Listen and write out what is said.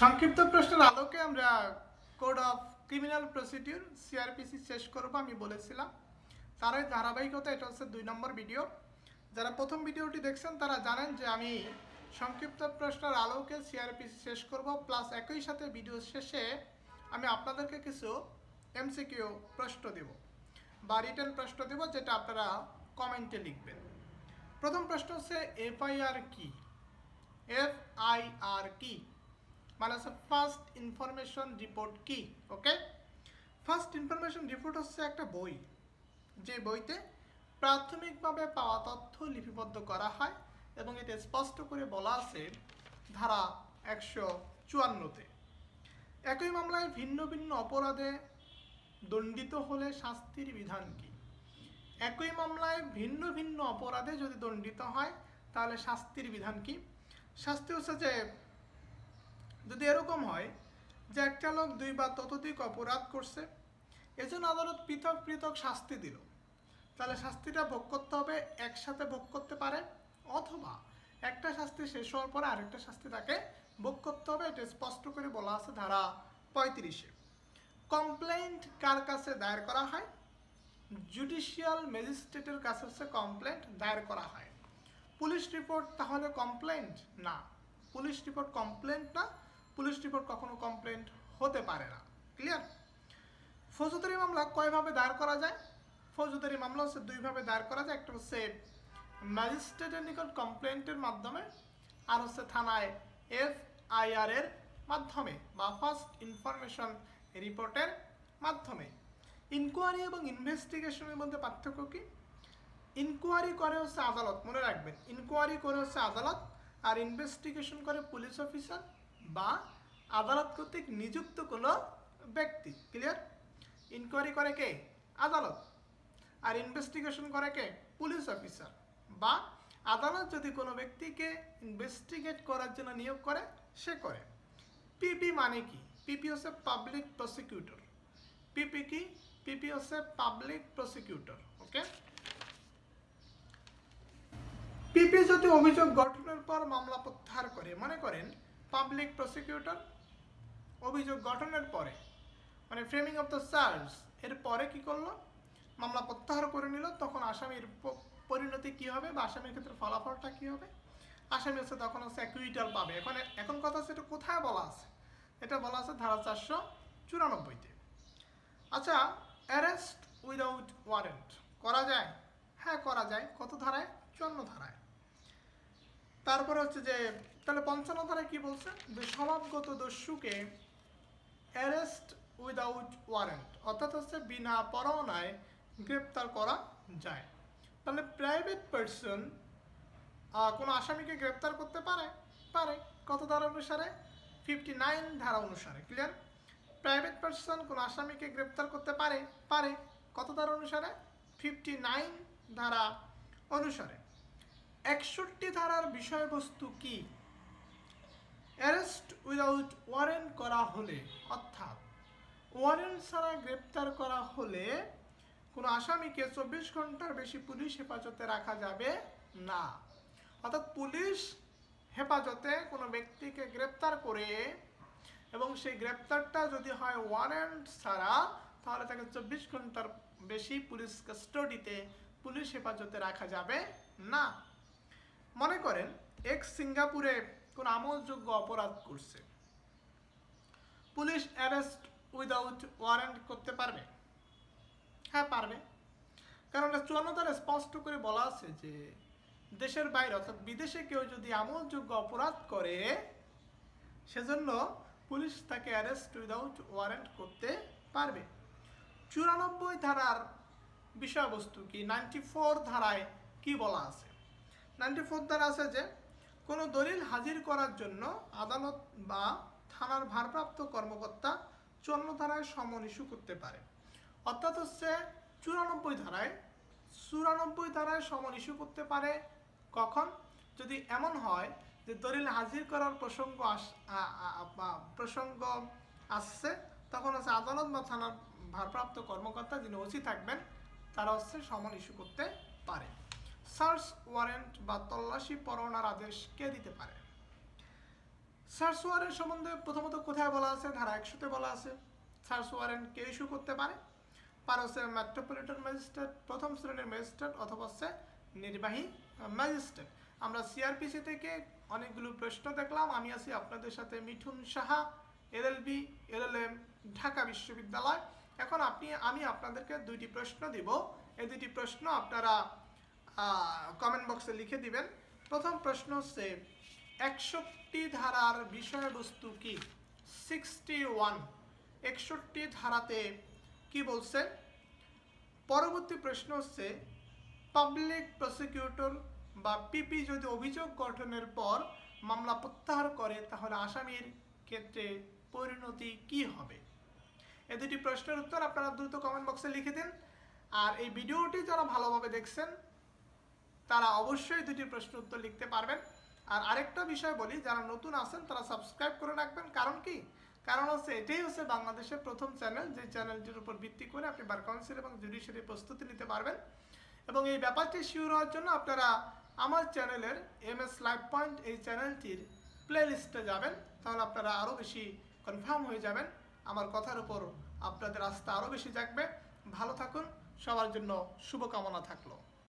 সংক্ষিপ্ত প্রশ্নের আলোকে আমরা code of criminal procedure CrPC শেষ করব আমি বলেছিলাম। তারই ধারাবাহিকতা, এটা হচ্ছে 2 নম্বর ভিডিও। যারা প্রথম ভিডিওটি দেখছেন তারা জানেন যে আমি সংক্ষিপ্ত প্রশ্নের আলোকে সিআরপিসি শেষ করব, প্লাস একই সাথে ভিডিও শেষে আমি আপনাদেরকে কিছু এমসিকিউ প্রশ্ন দেব বা রিটেন প্রশ্ন দেব, যেটা আপনারা কমেন্টে লিখবেন। প্রথম প্রশ্ন হচ্ছে এফআইআর কি? এফআইআর কি মানে হচ্ছে ফার্স্ট ইনফরমেশন রিপোর্ট কি? ওকে, ফার্স্ট ইনফরমেশন রিপোর্ট হচ্ছে একটা বই, যে বইতে প্রাথমিকভাবে পাওয়া তথ্য লিপিবদ্ধ করা হয় এবং এটা স্পষ্ট করে বলা আছে ধারা 154-তে। একই মামলায় ভিন্ন ভিন্ন অপরাধে দণ্ডিত হলে শাস্তির বিধান কি? একই মামলায় ভিন্ন ভিন্ন অপরাধে যদি দণ্ডিত হয় তাহলে শাস্তির বিধান কি? শাস্তি হচ্ছে যে যদি এরকম হয় যে একটা লোক 2 বা ততোধিক অপরাধ করছে, এজন্য আদালত পৃথক পৃথক শাস্তি দিল, তাহলে শাস্তিটা ভোগ করতে হবে, একসাথে ভোগ করতে পারে, অথবা একটা শাস্তি শেষ হওয়ার পরে আরেকটা শাস্তি তাকে ভোগ করতে হবে। এটা স্পষ্ট করে বলা আছে ধারা 35-এ। কমপ্লেন্ট কার কাছে দায়ের করা হয়? জুডিশিয়াল ম্যাজিস্ট্রেটের কাছে হচ্ছে কমপ্লেন্ট দায়ের করা হয়। পুলিশ রিপোর্ট তাহলে কমপ্লেন্ট না, পুলিশ রিপোর্ট কমপ্লেন্ট না, পুলিশ রিপোর্ট কখনো কমপ্লেন্ট হতে পারে না। ক্লিয়ার? ফৌজদারি মামলা কয়ভাবে দায়ের করা যায়? ফৌজদারি মামলা হচ্ছে 2 ভাবে দায়ের করা যায়। একটা হচ্ছে ম্যাজিস্ট্রেটের নিকট কমপ্লেন্টের মাধ্যমে, আর হচ্ছে থানায় এফআইআর এর মাধ্যমে বা ফার্স্ট ইনফরমেশন রিপোর্টের মাধ্যমে। ইনকোয়ারি এবং ইনভেস্টিগেশনের মধ্যে পার্থক্য কি? ইনকোয়ারি করে হচ্ছে আদালত, মনে রাখবেন, ইনকোয়ারি করে হচ্ছে আদালত, আর ইনভেস্টিগেশন করে পুলিশ অফিসার বা আদালত কর্তৃক নিযুক্ত কোনো ব্যক্তি। ক্লিয়ার? ইনকোয়ারি করে কে? আদালত। আর ইনভেস্টিগেশন করে কে? Police officer. বা আদালত যদি কোনো ব্যক্তিকে ইনভেস্টিগেট করার জন্য নিয়োগ করে, সে করে। পিপি মানে কি? পিপি হচ্ছে পাবলিক প্রসিকিউটর। পিপি কি? পিপি হচ্ছে পাবলিক প্রসিকিউটর। ওকে, পিপি যদি অভিযোগ গঠনের পর মামলা প্রত্যাহার করে, মনে করেন পাবলিক প্রসিকিউটর অভিযোগ গঠনের পরে, মানে ফ্রেমিং অফ দ্য চার্জ এর পরে কি করলো? মামলা প্রত্যাহার করে নিল, তখন আসামির পরিণতি কি হবে বা আসামির ক্ষেত্রে ফলাফলটা কি হবে? আসামি হচ্ছে তখন হচ্ছে অ্যাকুইটাল পাবে। এখন কথা হচ্ছে এটা কোথায় বলা আছে? এটা বলা আছে ধারা 494-তে। আচ্ছা, অ্যারেস্ট উইদাউট ওয়ারেন্ট করা যায়? হ্যাঁ, করা যায়। কত ধারায়? 54 ধারায়। তারপরে হচ্ছে যে তাহলে 55 ধারায় কি বলছে? যে স্বভাবগত দস্যুকে অ্যারেস্ট উইদাউট ওয়ারেন্ট, অর্থাৎ হচ্ছে বিনা পরোয়ানায় গ্রেপ্তার করা যায়। তাহলে প্রাইভেট পারসন কোনো আসামিকে গ্রেপ্তার করতে পারে? পারে। কত ধারা অনুসারে? 59 ধারা অনুসারে। ক্লিয়ার? প্রাইভেট পারসন কোনো আসামিকে গ্রেপ্তার করতে পারে? পারে। কত ধারা অনুসারে? 59 ধারা অনুসারে। 61 ধারার বিষয়বস্তু কি? অ্যারেস্ট উইদাউট ওয়ারেন্ট করা হলে, অর্থাৎ ওয়ারেন্ট ছাড়া গ্রেপ্তার করা হলে কোনো আসামিকে 24 ঘন্টার বেশি পুলিশ হেফাজতে রাখা যাবে না। অর্থাৎ পুলিশ হেফাজতে কোনো ব্যক্তিকে গ্রেপ্তার করে এবং সেই গ্রেপ্তারটা যদি হয় ওয়ারেন্ট ছাড়া, তাহলে তাকে 24 ঘন্টার বেশি পুলিশ কাস্টডিতে, পুলিশ হেফাজতে রাখা যাবে না। মনে করেন সিঙ্গাপুরে কোন আমলযোগ্য অপরাধ করছে, পুলিশ অ্যারেস্ট উইদাউট ওয়ারেন্ট করতে পারবে? হ্যাঁ, পারবে। কারণ 54 ধারায় স্পষ্ট করে বলা আছে যে দেশের বাইরে অর্থাৎ বিদেশে কেউ যদি আমলযোগ্য অপরাধ করে, সেজন্য পুলিশ তাকে অ্যারেস্ট উইদাউট ওয়ারেন্ট করতে পারবে। 94 ধারার বিষয়বস্তু কি? 94 ধারায় কি বলা আছে? 94 ধারা আছে যে কোনো দলিল হাজির করার জন্য আদালত বা থানার ভারপ্রাপ্ত কর্মকর্তা 54 ধারায় সমন ইস্যু করতে পারে। অর্থাৎ হচ্ছে 94 ধারায় সমন ইস্যু করতে পারে। কখন? যদি এমন হয় যে দলিল হাজির করার প্রসঙ্গ আসছে, তখন হচ্ছে আদালত বা থানার ভারপ্রাপ্ত কর্মকর্তা, যিনি ওসি থাকবেন, তারা হচ্ছে সমন ইস্যু করতে পারে। সার্চ ওয়ারেন্ট বা তল্লাশি পরোয়ানার আদেশ কে দিতে পারে? সার্চ ওয়ারেন্ট সম্বন্ধে প্রথমত কোথায় বলা আছে? ধারা 100-তে বলা আছে সার্চ ওয়ারেন্ট কে ইস্যু করতে পারে। হচ্ছে মেট্রোপলিটন ম্যাজিস্ট্রেট, প্রথম শ্রেণীর ম্যাজিস্ট্রেট অথবা হচ্ছে নির্বাহী ম্যাজিস্ট্রেট। আমরা সিআরপিসি থেকে অনেকগুলো প্রশ্ন দেখলাম। আমি আছি আপনাদের সাথে মিঠুন সাহা, এলএলবি, এলএলএম, ঢাকা বিশ্ববিদ্যালয়। এখন আমি আপনাদেরকে দুইটি প্রশ্ন দিব। এই দুইটি প্রশ্ন আপনারা কমেন্ট বক্সে লিখে দিবেন। প্রথম প্রশ্ন হচ্ছে 61 ধারার বিষয়বস্তু কি? 61 61 ধারাতে কি বলছে? পরবর্তী প্রশ্ন হচ্ছে পাবলিক প্রসিকিউটর বা পিপি যদি অভিযোগ গঠনের পর মামলা প্রত্যাহার করে তাহলে আসামির ক্ষেত্রে পরিণতি কি হবে? এই দুটি প্রশ্নের উত্তর আপনারা দ্রুত কমেন্ট বক্সে লিখে দিন। আর এই ভিডিওটি যারা ভালোভাবে দেখছেন তারা অবশ্যই দুটি প্রশ্ন উত্তর লিখতে পারবেন। আর আরেকটা বিষয় বলি, যারা নতুন আছেন তারা সাবস্ক্রাইব করে রাখবেন। কারণ কি? কারণ হচ্ছে এটাই হচ্ছে বাংলাদেশের প্রথম চ্যানেল যে চ্যানেলটির উপর ভিত্তি করে আপনি বার কাউন্সিল এবং জুডিশিয়ারি প্রস্তুতি নিতে পারবেন। এবং এই ব্যাপারটি শিওর হওয়ার জন্য আপনারা আমার চ্যানেলের MS লাইভ পয়েন্ট এই চ্যানেলটির প্লে লিস্টে যাবেন, তাহলে আপনারা আরও বেশি কনফার্ম হয়ে যাবেন। আমার কথার উপর আপনাদের আস্থা আরও বেশি জাগবে। ভালো থাকুন, সবার জন্য শুভকামনা থাকলো।